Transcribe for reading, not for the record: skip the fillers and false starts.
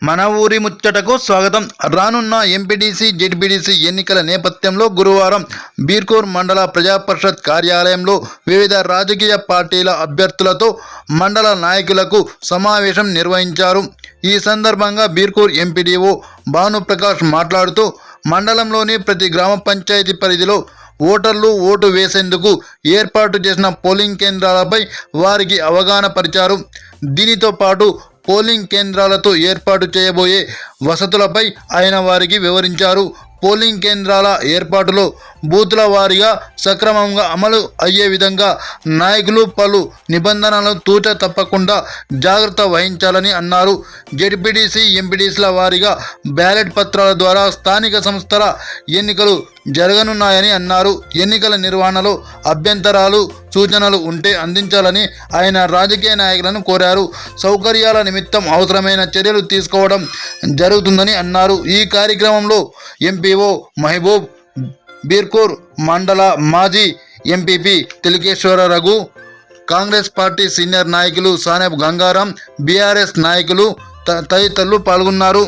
మన ఊరి ముచ్చటకు స్వాగతం. రానున్న ఎంపీటీసీ జెడ్పీటీసీ ఎన్నికల నేపథ్యంలో గురువారం బీర్కూర్ మండల ప్రజాపరిషత్ కార్యాలయంలో వివిధ రాజకీయ పార్టీల అభ్యర్థులతో మండల నాయకులకు సమావేశం నిర్వహించారు. ఈ సందర్భంగా బీర్కూర్ ఎంపీడీఓ భానుప్రకాష్ మాట్లాడుతూ మండలంలోని ప్రతి గ్రామ పంచాయతీ పరిధిలో ఓటర్లు ఓటు వేసేందుకు ఏర్పాటు చేసిన పోలింగ్ కేంద్రాలపై వారికి అవగాహన పరిచారు. దీనితో పాటు పోలింగ్ కేంద్రాలతో ఏర్పాటు చేయబోయే వసతులపై ఆయన వారికి వివరించారు. పోలింగ్ కేంద్రాల ఏర్పాటులో బూతుల వారీగా సక్రమంగా అమలు అయ్యే విధంగా నాయకులు పలు నిబంధనలను తూచ తప్పకుండా జాగ్రత్త వహించాలని అన్నారు. జెడ్పీటీసీ ఎంపీటీసీల వారీగా బ్యాలెట్ పత్రాల ద్వారా స్థానిక సంస్థల ఎన్నికలు జరగనున్నాయని అన్నారు. ఎన్నికల నిర్వహణలో అభ్యంతరాలు సూచనలు ఉంటే అందించాలని ఆయన రాజకీయ నాయకులను కోరారు. సౌకర్యాల నిమిత్తం అవసరమైన చర్యలు తీసుకోవడం జరుగుతుందని అన్నారు. ఈ కార్యక్రమంలో ఎంపీఓ మహబూబ్, బీర్కూర్ మండల మాజీ MPP Tilakeshwara Raghu, Congress party senior నాయకులు సానెబ్ గంగారాం, బీఆర్ఎస్ నాయకులు తదితరులు పాల్గొన్నారు.